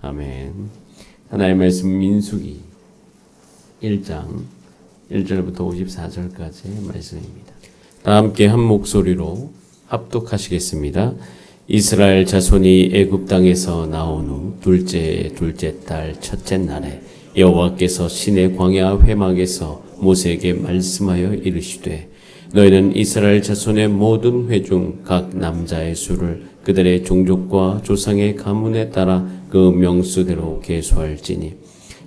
아멘. 하나님의 말씀 민수기 1장 1절부터 54절까지의 말씀입니다. 다 함께 한 목소리로 합독하시겠습니다. 이스라엘 자손이 애굽 땅에서 나온 후 둘째 달 첫째 날에 여호와께서 시내 광야 회막에서 모세에게 말씀하여 이르시되 너희는 이스라엘 자손의 모든 회중 각 남자의 수를 그들의 종족과 조상의 가문에 따라 그 명수대로 계수할지니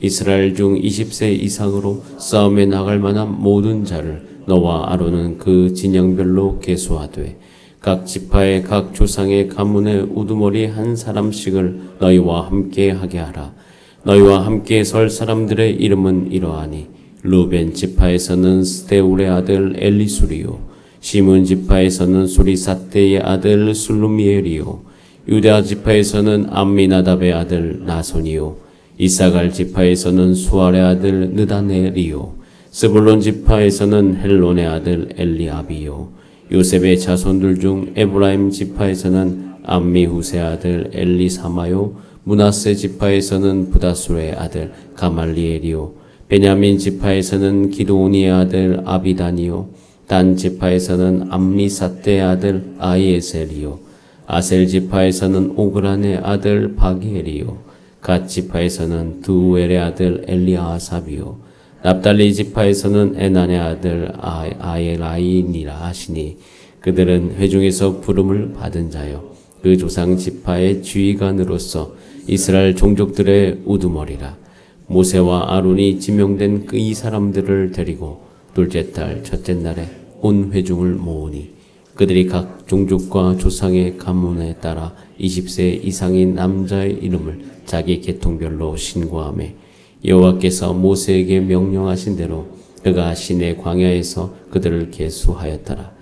이스라엘 중 20세 이상으로 싸움에 나갈 만한 모든 자를 너와 아론은 그 진영별로 계수하되 각 지파의 각 조상의 가문의 우두머리 한 사람씩을 너희와 함께 하게 하라. 너희와 함께 설 사람들의 이름은 이러하니 루벤 지파에서는 스데울의 아들 엘리수리요 시몬 지파에서는 수리사떼의 아들 술루미엘이요 유다 지파에서는 암미나답의 아들 나손이요 이사갈 지파에서는 수알의 아들 느다넬이요 스불론 지파에서는 헬론의 아들 엘리압이요 요셉의 자손들 중 에브라임 지파에서는 암미후세 아들 엘리사마요 므낫세 지파에서는 부다술의 아들 가말리엘이요 베냐민 지파에서는 기드오니의 아들 아비단이요 단 지파에서는 암미사떼의 아들 아이에셀이요 아셀 지파에서는 오그란의 아들 바기엘이요 갓 지파에서는 두우엘의 아들 엘리아삽이요 납달리 지파에서는 에난의 아들 아엘아이니라 하시니 그들은 회중에서 부름을 받은 자요 그 조상 지파의 지휘관으로서 이스라엘 종족들의 우두머리라. 모세와 아론이 지명된 그 이 사람들을 데리고 둘째 달 첫째 날에 온 회중을 모으니 그들이 각 종족과 조상의 가문에 따라 20세 이상인 남자의 이름을 자기 계통별로 신고하매 여호와께서 모세에게 명령하신 대로 그가 시내 광야에서 그들을 계수하였더라.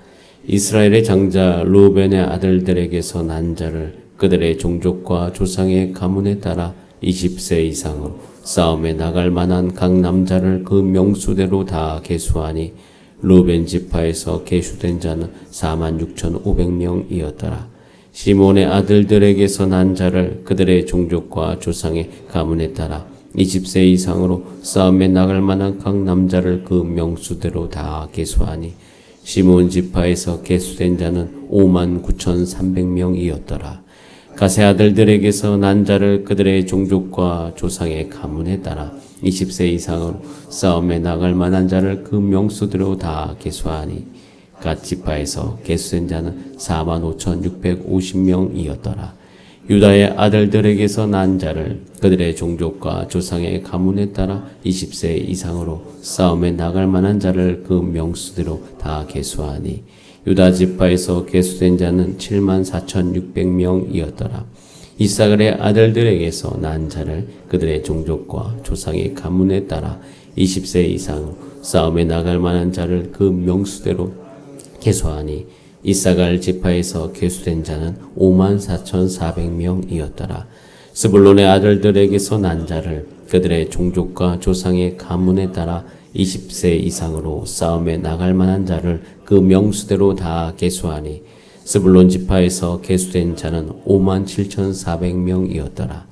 이스라엘의 장자 루벤의 아들들에게서 난 자를 그들의 종족과 조상의 가문에 따라 20세 이상으로 싸움에 나갈 만한 각 남자를 그 명수대로 다 계수하니 루벤 지파에서 계수된 자는 46,500명이었더라. 시몬의 아들들에게서 난 자를 그들의 종족과 조상의 가문에 따라 20세 이상으로 싸움에 나갈 만한 각 남자를 그 명수대로 다 계수하니 시몬 지파에서 계수된 자는 59,300명이었더라. 갓의 아들들에게서 난 자를 그들의 종족과 조상의 가문에 따라 20세 이상으로 싸움에 나갈 만한 자를 그 명수대로 다 계수하니 갓 지파에서 계수된 자는 45,650명이었더라. 유다의 아들들에게서 난 자를 그들의 종족과 조상의 가문에 따라 20세 이상으로 싸움에 나갈 만한 자를 그 명수대로 다 계수하니 유다 지파에서 계수된 자는 74,600명이었더라. 이사갈의 아들들에게서 난 자를 그들의 종족과 조상의 가문에 따라 20세 이상으로 싸움에 나갈 만한 자를 그 명수대로 계수하니 이사갈 지파에서 계수된 자는 54,400명이었더라. 스불론의 아들들에게서 난 자를 그들의 종족과 조상의 가문에 따라 20세 이상으로 싸움에 나갈 만한 자를 그 명수대로 다 계수하니 스불론 지파에서 계수된 자는 57,400명이었더라.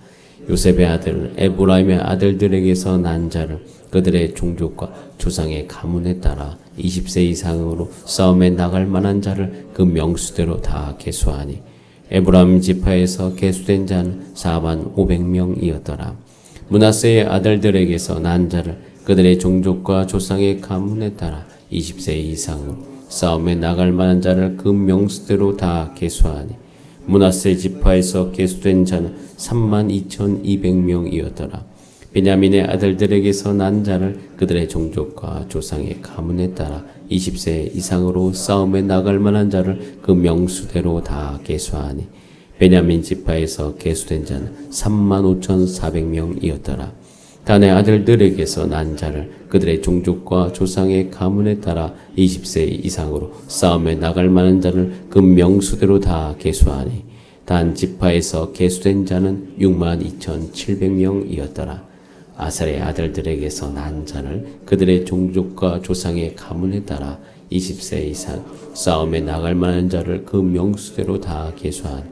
요셉의 아들 에브라임의 아들들에게서 난 자를 그들의 종족과 조상의 가문에 따라 20세 이상으로 싸움에 나갈 만한 자를 그 명수대로 다 계수하니 에브라임 지파에서 계수된 자는 45,000명이었더라. 므낫세의 아들들에게서 난 자를 그들의 종족과 조상의 가문에 따라 20세 이상으로 싸움에 나갈 만한 자를 그 명수대로 다 계수하니 므낫세 지파에서 계수된 자는 32,200명이었더라. 베냐민의 아들들에게서 난 자를 그들의 종족과 조상의 가문에 따라 20세 이상으로 싸움에 나갈 만한 자를 그 명수대로 다 계수하니 베냐민 지파에서 계수된 자는 35,400명이었더라. 단의 아들들에게서 난 자를 그들의 종족과 조상의 가문에 따라 20세 이상으로 싸움에 나갈 만한 자를 그 명수대로 다 계수하니 단 지파에서 계수된 자는 62,700명이었더라. 아셀의 아들들에게서 난 자를 그들의 종족과 조상의 가문에 따라 20세 이상 싸움에 나갈 만한 자를 그 명수대로 다 계수하니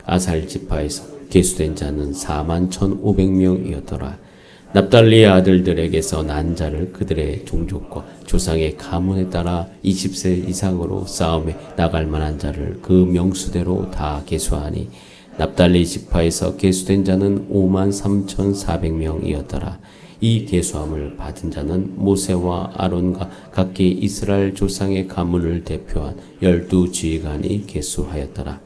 아살 지파에서 계수된 자는 41,500명이었더라. 납달리의 아들들에게서 난 자를 그들의 종족과 조상의 가문에 따라 20세 이상으로 싸움에 나갈 만한 자를 그 명수대로 다 계수하니 납달리 지파에서 계수된 자는 53,400명이었더라. 이 계수함을 받은 자는 모세와 아론과 각기 이스라엘 조상의 가문을 대표한 12지휘관이 계수하였더라.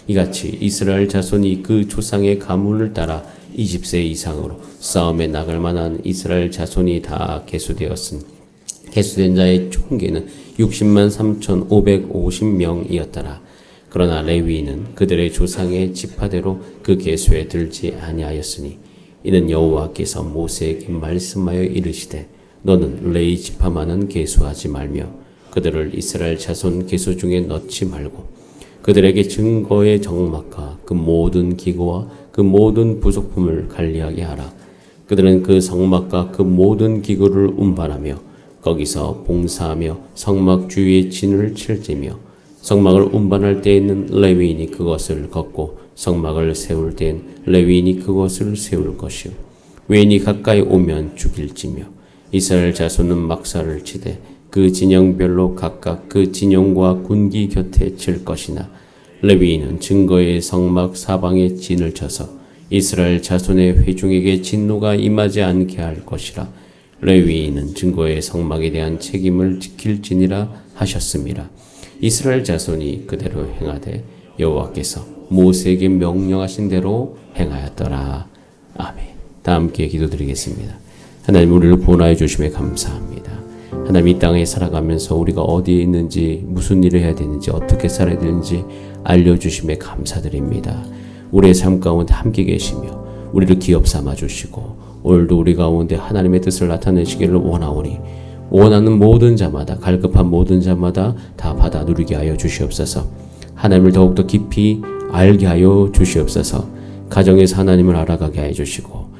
이같이 이스라엘 자손이 그 조상의 가문을 따라 20세 이상으로 싸움에 나갈 만한 이스라엘 자손이 다 계수되었으니 계수된 자의 총계는 60만 3,550명이었더라. 그러나 레위인은 그들의 조상의 지파대로 그 계수에 들지 아니하였으니 이는 여호와께서 모세에게 말씀하여 이르시되 너는 레위 지파만은 계수하지 말며 그들을 이스라엘 자손 계수 중에 넣지 말고 그들에게 증거의 정막과 그 모든 기구와 그 모든 부속품을 관리하게 하라. 그들은 그 성막과 그 모든 기구를 운반하며 거기서 봉사하며 성막 주위에 진을 칠지며 성막을 운반할 때에는 레위인이 그것을 걷고 성막을 세울 때엔 레위인이 그것을 세울 것이요 외인이 가까이 오면 죽일지며 이스라엘 자손은 막사를 치되 그 진영별로 각각 그 진영과 군기 곁에 칠 것이나 레위인은 증거의 성막 사방에 진을 쳐서 이스라엘 자손의 회중에게 진노가 임하지 않게 할 것이라. 레위인은 증거의 성막에 대한 책임을 지킬지니라 하셨습니다. 이스라엘 자손이 그대로 행하되 여호와께서 모세에게 명령하신 대로 행하였더라. 아멘. 다 함께 기도드리겠습니다. 하나님, 우리를 구원하여 주심에 감사합니다. 하나님, 이 땅에 살아가면서 우리가 어디에 있는지, 무슨 일을 해야 되는지, 어떻게 살아야 되는지 알려주심에 감사드립니다. 우리의 삶 가운데 함께 계시며 우리를 기업 삼아 주시고 오늘도 우리 가운데 하나님의 뜻을 나타내시기를 원하오니 원하는 모든 자마다, 갈급한 모든 자마다 다 받아 누리게 하여 주시옵소서. 하나님을 더욱더 깊이 알게 하여 주시옵소서. 가정에서 하나님을 알아가게 하여 주시고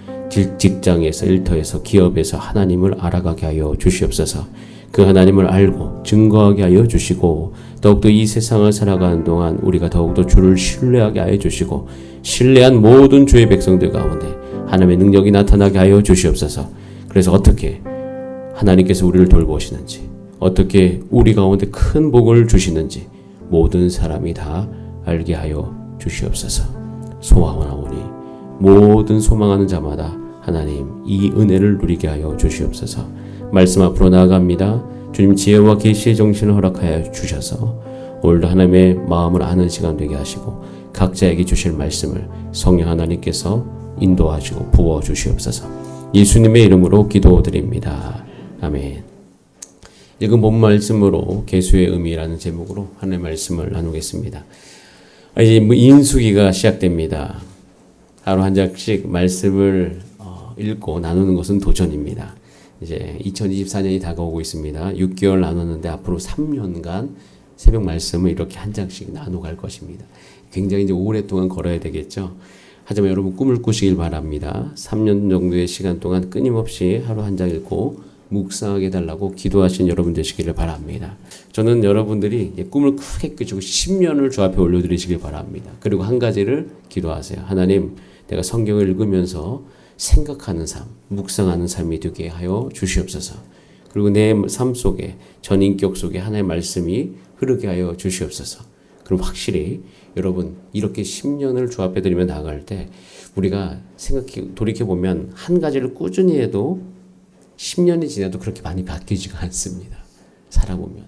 직장에서, 일터에서, 기업에서 하나님을 알아가게 하여 주시옵소서. 그 하나님을 알고 증거하게 하여 주시고 더욱더 이 세상을 살아가는 동안 우리가 더욱더 주를 신뢰하게 하여 주시고 신뢰한 모든 주의 백성들 가운데 하나님의 능력이 나타나게 하여 주시옵소서. 그래서 어떻게 하나님께서 우리를 돌보시는지, 어떻게 우리 가운데 큰 복을 주시는지 모든 사람이 다 알게 하여 주시옵소서. 소망하오니 모든 소망하는 자마다 하나님 이 은혜를 누리게 하여 주시옵소서. 말씀 앞으로 나아갑니다. 주님 지혜와 계시의 정신을 허락하여 주셔서 오늘도 하나님의 마음을 아는 시간 되게 하시고 각자에게 주실 말씀을 성령 하나님께서 인도하시고 부어주시옵소서. 예수님의 이름으로 기도드립니다. 아멘. 읽은 본 말씀으로 계수의 의미라는 제목으로 하나님의 말씀을 나누겠습니다. 이제 인수기가 시작됩니다. 하루 한 장씩 말씀을 읽고 나누는 것은 도전입니다. 이제 2024년이 다가오고 있습니다. 6개월 나눴는데 앞으로 3년간 새벽 말씀을 이렇게 한 장씩 나눠갈 것입니다. 굉장히 이제 오랫동안 걸어야 되겠죠. 하지만 여러분 꿈을 꾸시길 바랍니다. 3년 정도의 시간 동안 끊임없이 하루 한 장 읽고 묵상하게 해달라고 기도하신 여러분 되시기를 바랍니다. 저는 여러분들이 꿈을 크게 꾸시고 10년을 주 앞에 올려드리시길 바랍니다. 그리고 한 가지를 기도하세요. 하나님, 내가 성경을 읽으면서 생각하는 삶, 묵상하는 삶이 되게 하여 주시옵소서. 그리고 내 삶 속에, 전인격 속에 하나님의 말씀이 흐르게 하여 주시옵소서. 그럼 확실히 여러분 이렇게 10년을 주 앞에 드리며 나아갈 때 우리가 돌이켜보면 한 가지를 꾸준히 해도 10년이 지나도 그렇게 많이 바뀌지가 않습니다. 살아보면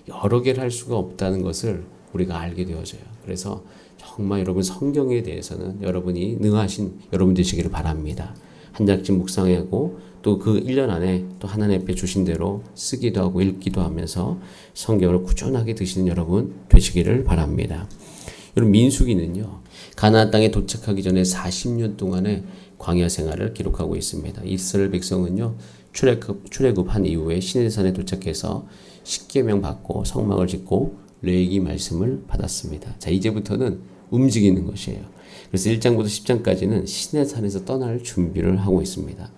여러 개를 할 수가 없다는 것을 우리가 알게 되어져요. 그래서 정말 여러분 성경에 대해서는 여러분이 능하신 여러분 되시기를 바랍니다. 한 장씩 묵상하고 또 그 1년 안에 또 하나님 앞에 주신 대로 쓰기도 하고 읽기도 하면서 성경을 꾸준하게 드시는 여러분 되시기를 바랍니다. 여러분 민수기는요, 가나안 땅에 도착하기 전에 40년 동안의 광야 생활을 기록하고 있습니다. 이스라엘 백성은요, 출애굽한 이후에 시내산에 도착해서 십계명 받고 성막을 짓고 레위기 말씀을 받았습니다. 자, 이제부터는 움직이는 것이에요. 그래서 1장부터 10장까지는 시내산에서 떠날 준비를 하고 있습니다.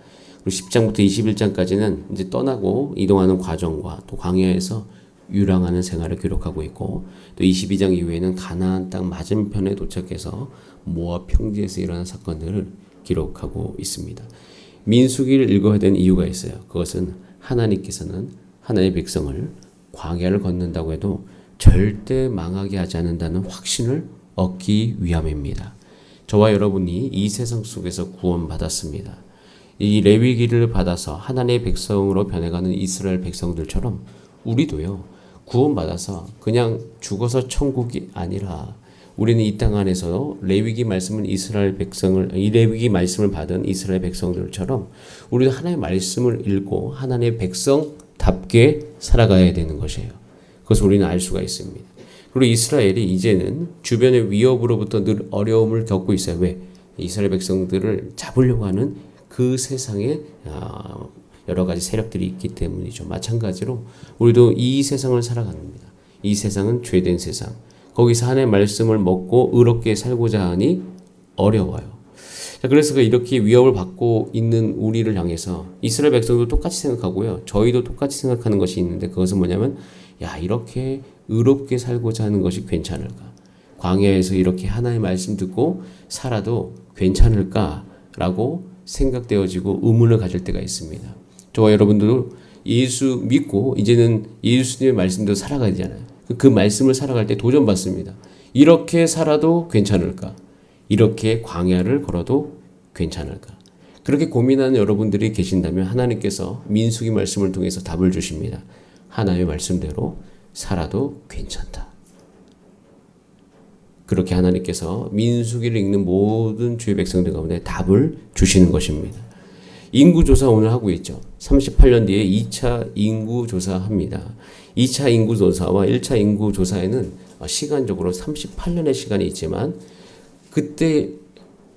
그리고 10장부터 21장까지는 이제 떠나고 이동하는 과정과 또 광야에서 유랑하는 생활을 기록하고 있고, 또 22장 이후에는 가나안 땅 맞은편에 도착해서 모압 평지에서 일어난 사건들을 기록하고 있습니다. 민수기를 읽어야 되는 이유가 있어요. 그것은 하나님께서는 하나님의 백성을 광야를 걷는다고 해도 절대 망하게 하지 않는다는 확신을 얻기 위함입니다. 저와 여러분이 이 세상 속에서 구원받았습니다. 이 레위기를 받아서 하나님의 백성으로 변해가는 이스라엘 백성들처럼 우리도요, 구원받아서 그냥 죽어서 천국이 아니라 우리는 이 땅 안에서 레위기 말씀은 이 레위기 말씀을 받은 이스라엘 백성들처럼 우리도 하나님의 말씀을 읽고 하나님의 백성답게 살아가야 되는 것이에요. 그것을 우리는 알 수가 있습니다. 그리고 이스라엘이 이제는 주변의 위협으로부터 늘 어려움을 겪고 있어요. 왜? 이스라엘 백성들을 잡으려고 하는 그 세상에 여러 가지 세력들이 있기 때문이죠. 마찬가지로 우리도 이 세상을 살아갑니다. 이 세상은 죄된 세상. 거기서 하나님의 말씀을 먹고 의롭게 살고자 하니 어려워요. 그래서 이렇게 위협을 받고 있는 우리를 향해서 이스라엘 백성도 똑같이 생각하고요. 저희도 똑같이 생각하는 것이 있는데, 그것은 뭐냐면, 이렇게 의롭게 살고자 하는 것이 괜찮을까? 광야에서 이렇게 하나님의 말씀 듣고 살아도 괜찮을까라고 생각되어지고 의문을 가질 때가 있습니다. 저와 여러분들도 예수 믿고 이제는 예수님의 말씀대로 살아가야 되잖아요. 그 말씀을 살아갈 때 도전받습니다. 이렇게 살아도 괜찮을까? 이렇게 광야를 걸어도 괜찮을까? 그렇게 고민하는 여러분들이 계신다면 하나님께서 민수기 말씀을 통해서 답을 주십니다. 하나님의 말씀대로 살아도 괜찮다. 그렇게 하나님께서 민수기를 읽는 모든 주의 백성들 가운데 답을 주시는 것입니다. 인구조사 오늘 하고 있죠. 38년 뒤에 2차 인구조사합니다. 2차 인구조사와 1차 인구조사에는 시간적으로 38년의 시간이 있지만, 그때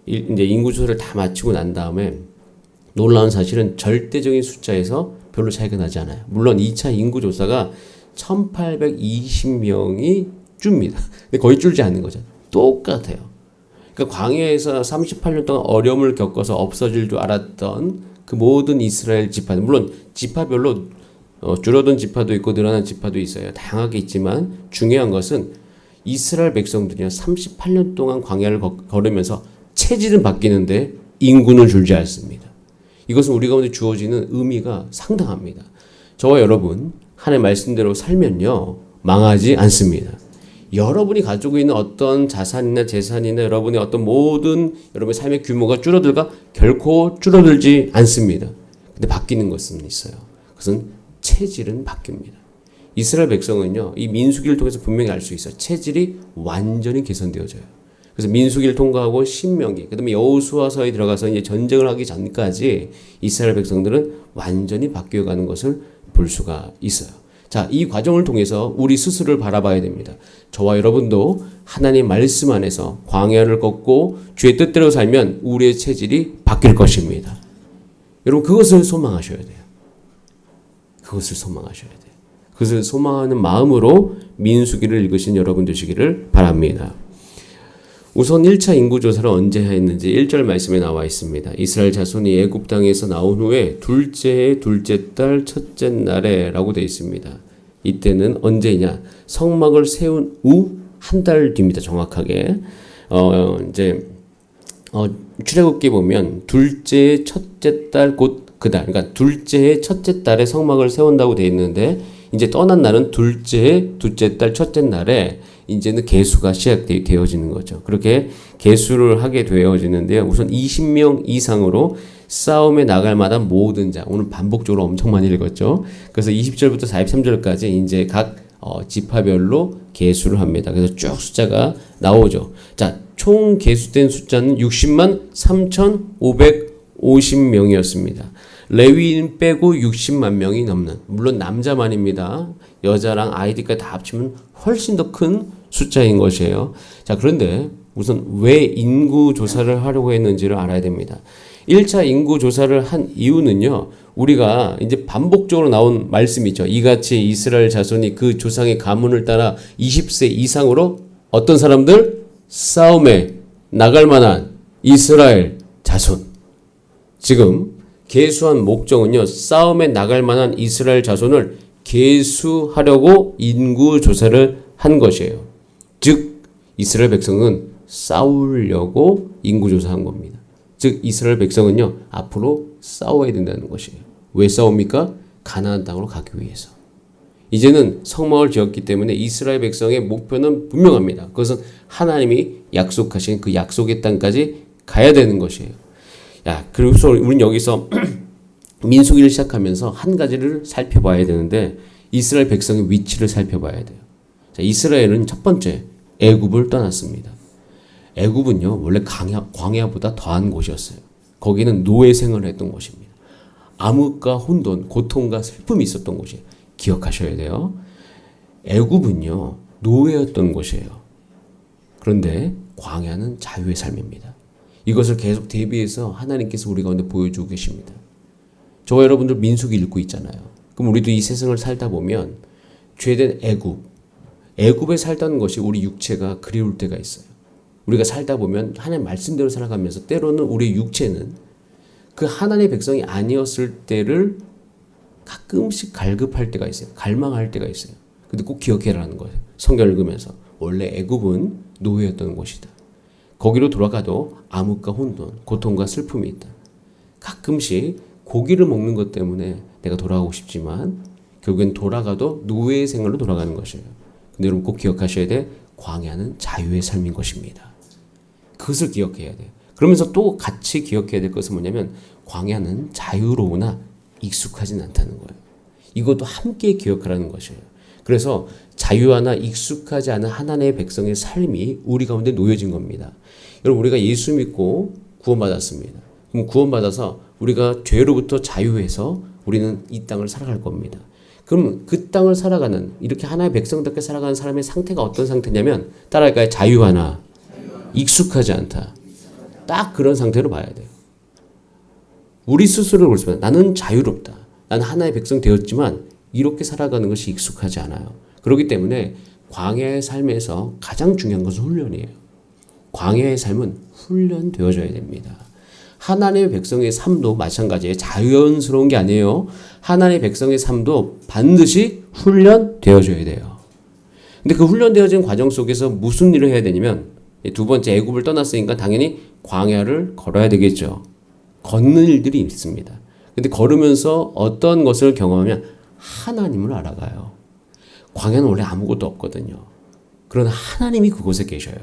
이제 인구조사를 다 마치고 난 다음에 놀라운 사실은 절대적인 숫자에서 별로 차이가 나지 않아요. 물론 2차 인구조사가 1820명이 줍니다. 근데 거의 줄지 않는 거죠. 똑같아요. 그러니까 광야에서 38년 동안 어려움을 겪어서 없어질 줄 알았던 그 모든 이스라엘 지파들, 물론 지파별로 줄어든 지파도 있고 늘어난 지파도 있어요. 다양하게 있지만 중요한 것은 이스라엘 백성들이 38년 동안 광야를 걸으면서 체질은 바뀌는데 인구는 줄지 않습니다. 이것은 우리 가운데 주어지는 의미가 상당합니다. 저와 여러분, 하나님의 말씀대로 살면요, 망하지 않습니다. 여러분이 가지고 있는 어떤 자산이나 재산이나 여러분의 어떤 모든 여러분의 삶의 규모가 줄어들까? 결코 줄어들지 않습니다. 근데 바뀌는 것은 있어요. 그것은 체질은 바뀝니다. 이스라엘 백성은요, 이 민수기를 통해서 분명히 알 수 있어요. 체질이 완전히 개선되어져요. 그래서 민수기를 통과하고 신명기, 그다음에 여호수아서에 들어가서 이제 전쟁을 하기 전까지 이스라엘 백성들은 완전히 바뀌어가는 것을 볼 수가 있어요. 자, 이 과정을 통해서 우리 스스로를 바라봐야 됩니다. 저와 여러분도 하나님 말씀 안에서 광야를 걷고 주의 뜻대로 살면 우리의 체질이 바뀔 것입니다. 여러분, 그것을 소망하셔야 돼요. 그것을 소망하셔야 돼요. 그것을 소망하는 마음으로 민수기를 읽으신 여러분 되시기를 바랍니다. 우선 1차 인구조사를 언제 했는지 1절 말씀에 나와 있습니다. 이스라엘 자손이 애굽 땅에서 나온 후에 둘째 해 둘째 달 첫째 날에 라고 되어 있습니다. 이때는 언제냐? 성막을 세운 후 한 달 뒤입니다. 정확하게. 출애굽기 보면 둘째 첫째 달 곧 그 달, 그러니까 둘째 해 첫째 달에 성막을 세운다고 되어 있는데, 이제 떠난 날은 둘째 해 둘째 달 첫째 날에 이제는 계수가 시작되어지는 거죠. 그렇게 계수를 하게 되어지는데요. 우선 20명 이상으로 싸움에 나갈 만한 모든 자, 오늘 반복적으로 엄청 많이 읽었죠. 그래서 20절부터 43절까지 이제 각 지파별로 계수를 합니다. 그래서 쭉 숫자가 나오죠. 자, 총 계수된 숫자는 60만 3,550명이었습니다. 레위인 빼고 60만 명이 넘는, 물론 남자만입니다. 여자랑 아이들까지 다 합치면 훨씬 더 큰 숫자인 것이에요. 자, 그런데 우선 왜 인구 조사를 하려고 했는지를 알아야 됩니다. 1차 인구 조사를 한 이유는요, 우리가 이제 반복적으로 나온 말씀이죠. 이같이 이스라엘 자손이 그 조상의 가문을 따라 20세 이상으로 어떤 사람들? 싸움에 나갈 만한 이스라엘 자손. 지금 계수한 목적은요, 싸움에 나갈 만한 이스라엘 자손을 계수하려고 인구 조사를 한 것이에요. 즉 이스라엘 백성은 싸우려고 인구 조사한 겁니다. 즉 이스라엘 백성은요 앞으로 싸워야 된다는 것이에요. 왜 싸웁니까? 가나안 땅으로 가기 위해서. 이제는 성막을 지었기 때문에 이스라엘 백성의 목표는 분명합니다. 그것은 하나님이 약속하신 그 약속의 땅까지 가야 되는 것이에요. 그래서 우리는 여기서 민수기를 시작하면서 한 가지를 살펴봐야 되는데 이스라엘 백성의 위치를 살펴봐야 돼요. 자, 이스라엘은 첫 번째 애굽을 떠났습니다. 애굽은요 원래 광야보다 더한 곳이었어요. 거기는 노예 생활을 했던 곳입니다. 암흑과 혼돈, 고통과 슬픔이 있었던 곳이에요. 기억하셔야 돼요. 애굽은요 노예였던 곳이에요. 그런데 광야는 자유의 삶입니다. 이것을 계속 대비해서 하나님께서 우리 가운데 보여주고 계십니다. 저와 여러분들 민수기 읽고 있잖아요. 그럼 우리도 이 세상을 살다 보면 죄된 애굽에 살던 것이 우리 육체가 그리울 때가 있어요. 우리가 살다 보면 하나님 말씀대로 살아가면서 때로는 우리 육체는 그 하나님의 백성이 아니었을 때를 가끔씩 갈급할 때가 있어요. 갈망할 때가 있어야 근데 꼭 기억해라는 거예요. 성경 읽으면서 원래 애굽은 노예였던 곳이다. 거기로 돌아가도 암흑과 혼돈, 고통과 슬픔이 있다. 가끔씩 고기를 먹는 것 때문에 내가 돌아가고 싶지만 결국엔 돌아가도 노예의 생활로 돌아가는 것이에요. 근데 여러분 꼭 기억하셔야 돼. 광야는 자유의 삶인 것입니다. 그것을 기억해야 돼요. 그러면서 또 같이 기억해야 될 것은 뭐냐면 광야는 자유로우나 익숙하진 않다는 거예요. 이것도 함께 기억하라는 것이에요. 그래서 자유하나 익숙하지 않은 하나님의 백성의 삶이 우리 가운데 놓여진 겁니다. 여러분 우리가 예수 믿고 구원받았습니다. 그럼 구원받아서 우리가 죄로부터 자유해서 우리는 이 땅을 살아갈 겁니다. 그럼 그 땅을 살아가는 이렇게 하나의 백성답게 살아가는 사람의 상태가 어떤 상태냐면 따라할까요? 자유하나 익숙하지 않다. 딱 그런 상태로 봐야 돼요. 우리 스스로를 볼 수 있어요. 나는 자유롭다. 나는 하나의 백성 되었지만 이렇게 살아가는 것이 익숙하지 않아요. 그렇기 때문에 광야의 삶에서 가장 중요한 것은 훈련이에요. 광야의 삶은 훈련되어져야 됩니다. 하나님의 백성의 삶도 마찬가지예요. 자연스러운 게 아니에요. 하나님의 백성의 삶도 반드시 훈련되어져야 돼요. 근데 그 훈련되어진 과정 속에서 무슨 일을 해야 되냐면 두 번째 애굽을 떠났으니까 당연히 광야를 걸어야 되겠죠. 걷는 일들이 있습니다. 근데 걸으면서 어떤 것을 경험하면 하나님을 알아가요. 광야는 원래 아무것도 없거든요. 그러나 하나님이 그곳에 계셔요.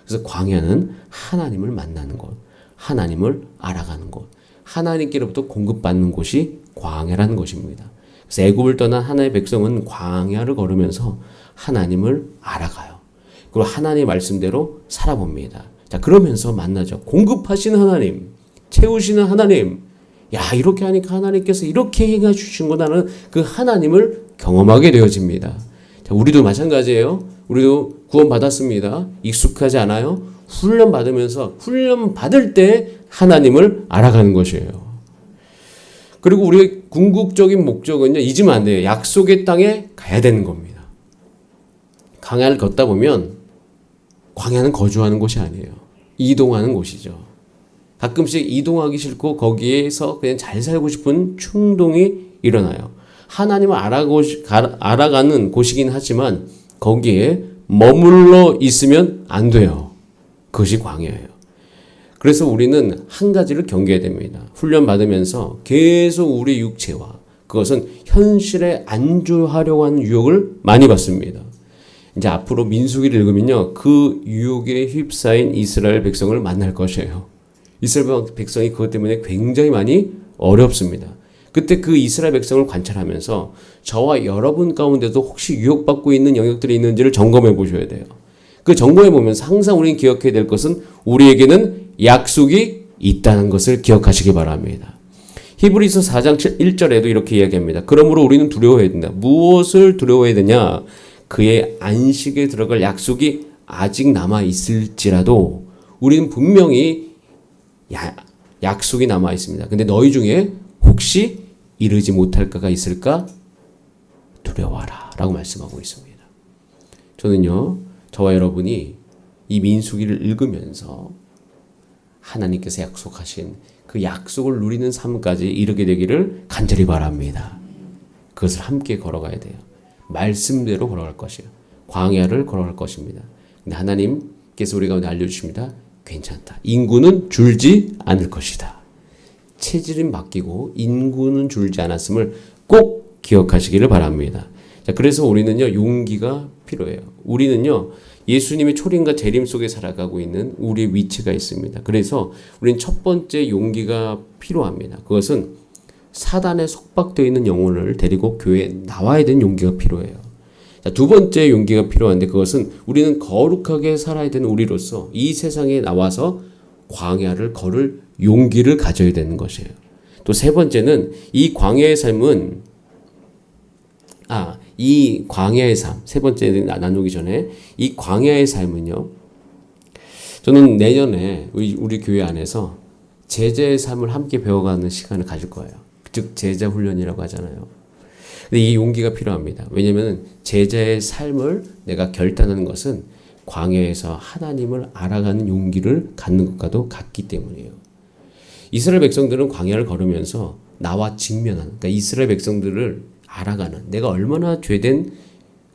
그래서 광야는 하나님을 만나는 곳, 하나님을 알아가는 곳, 하나님께로부터 공급받는 곳이 광야라는 것입니다. 그래서 애굽을 떠난 하나님의 백성은 광야를 걸으면서 하나님을 알아가요. 그리고 하나님의 말씀대로 살아봅니다. 자, 그러면서 만나죠. 공급하시는 하나님, 채우시는 하나님. 야, 이렇게 하니까 하나님께서 이렇게 행해 주신구나는 그 하나님을 경험하게 되어집니다. 자, 우리도 마찬가지예요. 우리도 구원받았습니다. 익숙하지 않아요? 훈련 받으면서 훈련 받을 때 하나님을 알아가는 것이에요. 그리고 우리의 궁극적인 목적은요, 잊으면 안 돼요. 약속의 땅에 가야 되는 겁니다. 광야를 걷다 보면 광야는 거주하는 곳이 아니에요. 이동하는 곳이죠. 가끔씩 이동하기 싫고 거기에서 그냥 잘 살고 싶은 충동이 일어나요. 하나님을 알아가는 곳이긴 하지만 거기에 머물러 있으면 안 돼요. 그것이 광야예요. 그래서 우리는 한 가지를 경계해야 됩니다. 훈련 받으면서 계속 우리 육체와 그것은 현실에 안주하려고 하는 유혹을 많이 받습니다. 이제 앞으로 민수기를 읽으면요, 그 유혹에 휩싸인 이스라엘 백성을 만날 것이에요. 이스라엘 백성이 그것 때문에 굉장히 많이 어렵습니다. 그때 그 이스라엘 백성을 관찰하면서 저와 여러분 가운데도 혹시 유혹받고 있는 영역들이 있는지를 점검해 보셔야 돼요. 그 점검해 보면서 항상 우리는 기억해야 될 것은 우리에게는 약속이 있다는 것을 기억하시기 바랍니다. 히브리서 4장 1절에도 이렇게 이야기합니다. 그러므로 우리는 두려워해야 된다. 무엇을 두려워해야 되냐? 그의 안식에 들어갈 약속이 아직 남아 있을지라도 우리는 분명히 약속이 남아 있습니다. 근데 너희 중에 혹시 이르지 못할까가 있을까? 두려워하라 라고 말씀하고 있습니다. 저는요, 저와 여러분이 이 민수기를 읽으면서 하나님께서 약속하신 그 약속을 누리는 삶까지 이르게 되기를 간절히 바랍니다. 그것을 함께 걸어가야 돼요. 말씀대로 걸어갈 것이에요. 광야를 걸어갈 것입니다. 근데 하나님께서 우리 가운데 알려주십니다. 괜찮다. 인구는 줄지 않을 것이다. 체질은 바뀌고 인구는 줄지 않았음을 꼭 기억하시기를 바랍니다. 자, 그래서 우리는요, 용기가 필요해요. 우리는요, 예수님의 초림과 재림 속에 살아가고 있는 우리의 위치가 있습니다. 그래서 우리는 첫 번째 용기가 필요합니다. 그것은 사단에 속박되어 있는 영혼을 데리고 교회에 나와야 되는 용기가 필요해요. 자, 두 번째 용기가 필요한데 그것은 우리는 거룩하게 살아야 되는 우리로서 이 세상에 나와서 광야를 걸을 용기를 가져야 되는 것이에요. 또 세 번째는 이 광야의 삶은 이 광야의 삶, 세 번째 나누기 전에 이 광야의 삶은요. 저는 내년에 우리 교회 안에서 제자의 삶을 함께 배워가는 시간을 가질 거예요. 즉 제자 훈련이라고 하잖아요. 근데 이 용기가 필요합니다. 왜냐하면 제자의 삶을 내가 결단하는 것은 광야에서 하나님을 알아가는 용기를 갖는 것과도 같기 때문이에요. 이스라엘 백성들은 광야를 걸으면서 나와 직면하는, 그러니까 이스라엘 백성들을 알아가는, 내가 얼마나 죄된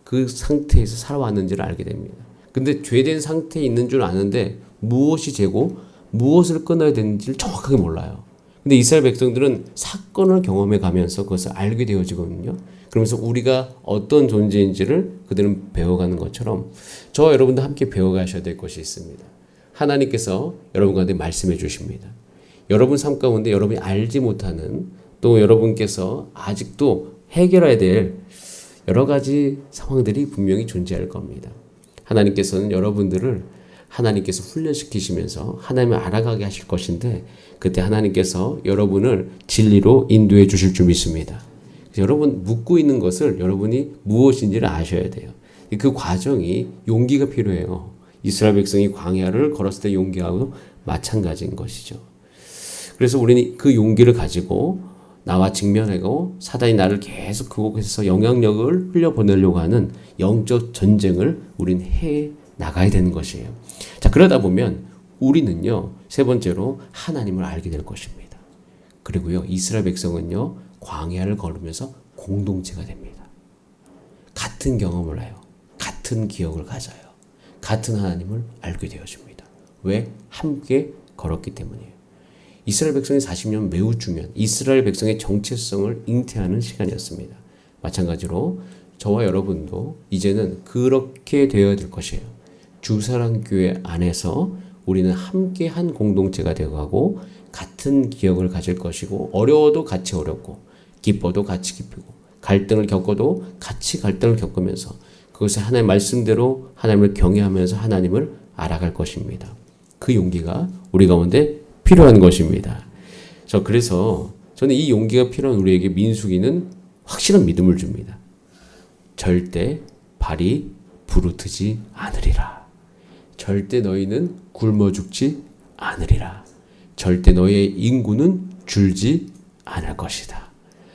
그 상태에서 살아왔는지를 알게 됩니다. 근데 죄된 상태에 있는 줄 아는데 무엇이 죄고 무엇을 끊어야 되는지를 정확하게 몰라요. 근데 이스라엘 백성들은 사건을 경험해 가면서 그것을 알게 되어지거든요. 그러면서 우리가 어떤 존재인지를 그들은 배워가는 것처럼 저와 여러분도 함께 배워가셔야 될 것이 있습니다. 하나님께서 여러분 가운데 말씀해 주십니다. 여러분 삶 가운데 여러분이 알지 못하는, 또 여러분께서 아직도 해결해야 될 여러 가지 상황들이 분명히 존재할 겁니다. 하나님께서는 여러분들을 하나님께서 훈련시키시면서 하나님을 알아가게 하실 것인데 그때 하나님께서 여러분을 진리로 인도해 주실 줄 믿습니다. 여러분 묻고 있는 것을 여러분이 무엇인지를 아셔야 돼요. 그 과정이 용기가 필요해요. 이스라엘 백성이 광야를 걸었을 때 용기하고 마찬가지인 것이죠. 그래서 우리는 그 용기를 가지고 나와 직면하고 사단이 나를 계속 그곳에서 영향력을 흘려보내려고 하는 영적 전쟁을 우린 해 나가야 되는 것이에요. 자, 그러다 보면 우리는요, 세 번째로 하나님을 알게 될 것입니다. 그리고요, 이스라엘 백성은요, 광야를 걸으면서 공동체가 됩니다. 같은 경험을 해요. 같은 기억을 가져요. 같은 하나님을 알게 되어집니다. 왜? 함께 걸었기 때문이에요. 이스라엘 백성의 40년 매우 중요한 이스라엘 백성의 정체성을 잉태하는 시간이었습니다. 마찬가지로 저와 여러분도 이제는 그렇게 되어야 될 것이에요. 주사랑교회 안에서 우리는 함께 한 공동체가 되어가고 같은 기억을 가질 것이고 어려워도 같이 어렵고 기뻐도 같이 기쁘고 갈등을 겪어도 같이 갈등을 겪으면서 그것을 하나님의 말씀대로 하나님을 경외하면서 하나님을 알아갈 것입니다. 그 용기가 우리 가운데 필요한 것입니다. 그래서 저는 이 용기가 필요한 우리에게 민수기는 확실한 믿음을 줍니다. 절대 발이 부르트지 않으리라. 절대 너희는 굶어 죽지 않으리라. 절대 너희의 인구는 줄지 않을 것이다.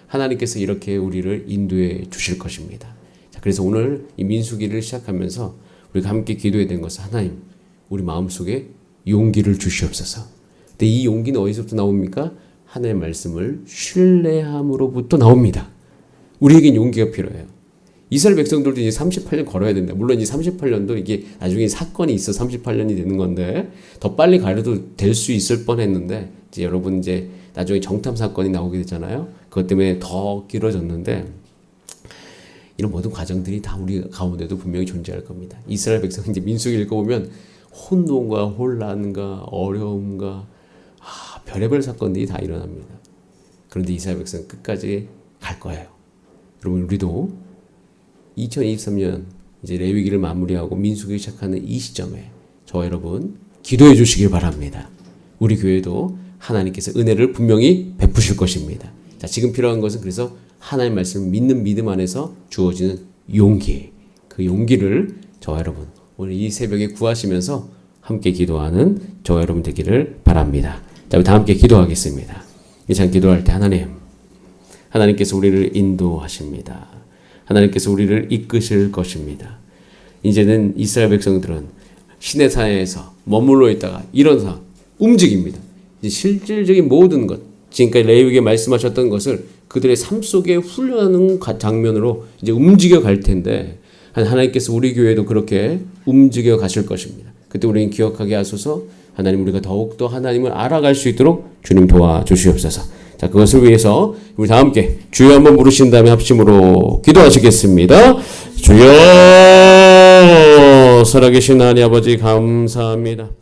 하나님께서 이렇게 우리를 인도해 주실 것입니다. 그래서 오늘 이 민수기를 시작하면서 우리가 함께 기도해야 되는 것은 하나님, 우리 마음속에 용기를 주시옵소서. 근데 이 용기는 어디서부터 나옵니까? 하나님의 말씀을 신뢰함으로부터 나옵니다. 우리에겐 용기가 필요해요. 이스라엘 백성들도 이제 38년 걸어야 된다. 물론 이 38년도 이게 나중에 사건이 있어 38년이 되는 건데 더 빨리 가려도 될 수 있을 뻔했는데 이제 여러분 이제 나중에 정탐 사건이 나오게 되잖아요. 그것 때문에 더 길어졌는데 이런 모든 과정들이 다 우리 가운데도 분명히 존재할 겁니다. 이스라엘 백성 이제 민수기 읽어보면 혼돈과 혼란과 어려움과 별의별 사건들이 다 일어납니다. 그런데 이스라엘 백성은 끝까지 갈 거예요. 여러분 우리도 2023년 이제 레위기를 마무리하고 민수기 시작하는 이 시점에 저와 여러분 기도해 주시길 바랍니다. 우리 교회도 하나님께서 은혜를 분명히 베푸실 것입니다. 자, 지금 필요한 것은 그래서 하나님 말씀을 믿는 믿음 안에서 주어지는 용기, 그 용기를 저와 여러분 오늘 이 새벽에 구하시면서 함께 기도하는 저와 여러분 되기를 바랍니다. 자, 우리 다 함께 기도하겠습니다. 이 시간 기도할 때 하나님께서 우리를 인도하십니다. 하나님께서 우리를 이끄실 것입니다. 이제는 이스라엘 백성들은 시내산에서 머물러 있다가 일어나서 움직입니다. 이제 실질적인 모든 것, 지금까지 레위기에 말씀하셨던 것을 그들의 삶 속에 훈련하는 장면으로 이제 움직여 갈 텐데 하나님께서 우리 교회도 그렇게 움직여 가실 것입니다. 그때 우리는 기억하게 하소서. 하나님 우리가 더욱더 하나님을 알아갈 수 있도록 주님 도와주시옵소서. 자, 그것을 위해서 우리 다 함께 주여 한번 부르신 다음에 합심으로 기도하시겠습니다. 주여 살아계신 하나님 아버지 감사합니다.